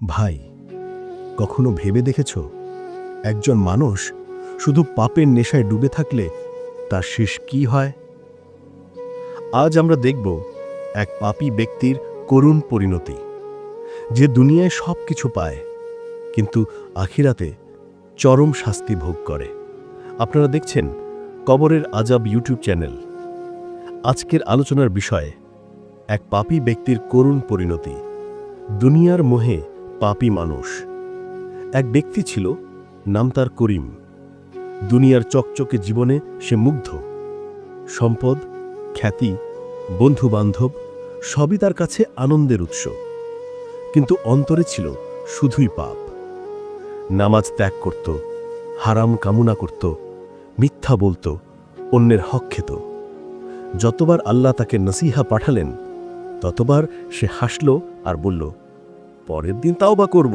ভাই, কখনো ভেবে দেখেছ একজন মানুষ শুধু পাপের নেশায় ডুবে থাকলে তার শেষ কি হয়? আজ আমরা দেখব এক পাপী ব্যক্তির করুণ পরিণতি, যে দুনিয়ায় সব কিছু পায় কিন্তু আখিরাতে চরম শাস্তি ভোগ করে। আপনারা দেখছেন কবরের আজাব ইউটিউব চ্যানেল। আজকের আলোচনার বিষয় এক পাপী ব্যক্তির করুণ পরিণতি। দুনিয়ার মোহে পাপী মানুষ। এক ব্যক্তি ছিল, নাম তার করিম। দুনিয়ার চকচকে জীবনে সে মুগ্ধ। সম্পদ, খ্যাতি, বন্ধুবান্ধব সবই তার কাছে আনন্দের উৎস, কিন্তু অন্তরে ছিল শুধুই পাপ। নামাজ ত্যাগ করত, হারাম কামনা করত, মিথ্যা বলত, অন্যের হক খেত। যতবার আল্লাহ তাকে নসিহা পাঠালেন ততবার সে হাসল আর বলল, পরের দিন তাওবা করব,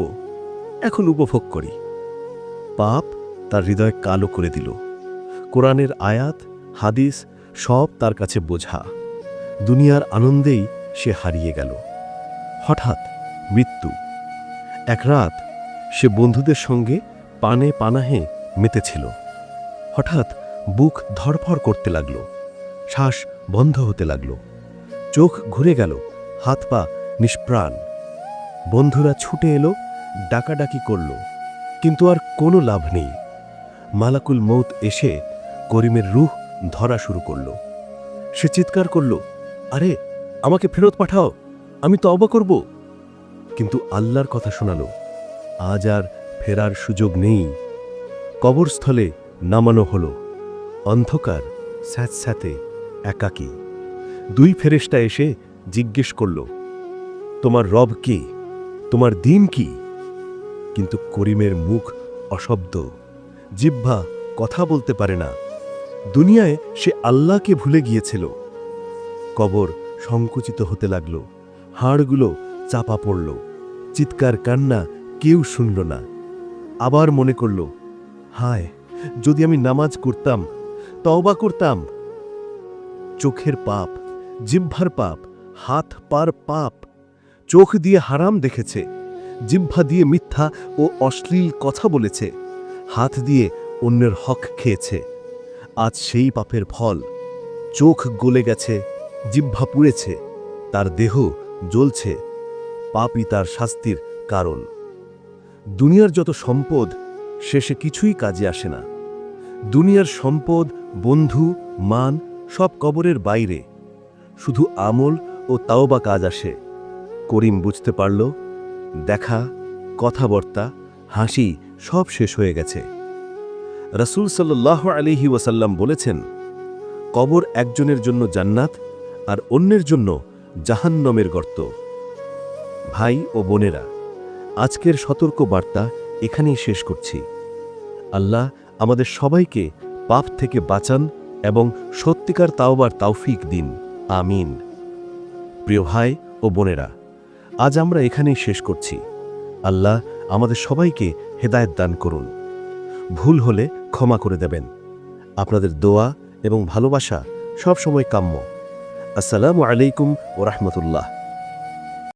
এখন উপভোগ করি। পাপ তার হৃদয় কালো করে দিল। কোরআনের আয়াত, হাদিস সব তার কাছে বোঝা। দুনিয়ার আনন্দেই সে হারিয়ে গেল। হঠাৎ মৃত্যু। এক রাত সে বন্ধুদের সঙ্গে পানে পানাহে মেতেছিল। হঠাৎ বুক ধড়ফড় করতে লাগল, শ্বাস বন্ধ হতে লাগল, চোখ ঘুরে গেল, হাত পা নিষ্প্রাণ। বন্ধুরা ছুটে এলো, ডাকাডাকি করল, কিন্তু আর কোনো লাভ নেই। মালাকুল মৌত এসে করিমের রূহ ধরা শুরু করল। সে চিৎকার করল, আরে আমাকে ফেরত পাঠাও, আমি তওবা করব। কিন্তু আল্লাহর কথা শোনালো, আজ আর ফেরার সুযোগ নেই। কবরস্থলে নামানো হলো। অন্ধকার, স্যাঁতস্যাঁতে, একাকী। দুই ফেরেশতা এসে জিজ্ঞেস করল, তোমার রব কে, তোমার দিন কি? কিন্তু করিমের মুখ অশব্দ, জিহ্বা কথা বলতে পারে না। দুনিয়ায় সে আল্লাহকে ভুলে গিয়েছিল। কবর সংকুচিত হতে লাগল, হাড়গুলো চাপা পড়ল, চিৎকার কান্না কেউ শুনল না। আবার মনে করল, হায়, যদি আমি নামাজ করতাম, তওবা করতাম। চোখের পাপ, জিহ্বার পাপ, হাত পার পাপ। চোখ দিয়ে হারাম দেখেছে, জিহ্বা দিয়ে মিথ্যা ও অশ্লীল কথা বলেছে, হাত দিয়ে অন্যের হক খেয়েছে। আজ সেই পাপের ফল। চোখ গলে গেছে, জিহ্বা পুড়েছে, তার দেহ জ্বলছে। পাপই তার শাস্তির কারণ। দুনিয়ার যত সম্পদ শেষে কিছুই কাজে আসে না। দুনিয়ার সম্পদ, বন্ধু, মান সব কবরের বাইরে। শুধু আমল ও তাওবা কাজ আসে। করিম বুঝতে পারল, দেখা, কথাবার্তা, হাসি সব শেষ হয়ে গেছে। রাসূল সাল্লাল্লাহু আলাইহি ওয়াসাল্লাম বলেছেন, কবর একজনের জন্য জান্নাত আর অন্যের জন্য জাহান্নামের গর্ত। ভাই ও বোনেরা, আজকের সতর্ক বার্তা এখানেই শেষ করছি। আল্লাহ আমাদের সবাইকে পাপ থেকে বাঁচান এবং সত্যিকার তাওবার তৌফিক দিন। আমিন। প্রিয় ভাই ও বোনেরা, আজ আমরা এখানেই শেষ করছি। আল্লাহ আমাদের সবাইকে হেদায়েত দান করুন। ভুল হলে ক্ষমা করে দেবেন। আপনাদের দোয়া এবং ভালোবাসা সব সময় কাম্য। আসসালামু আলাইকুম ওয়া রাহমাতুল্লাহ।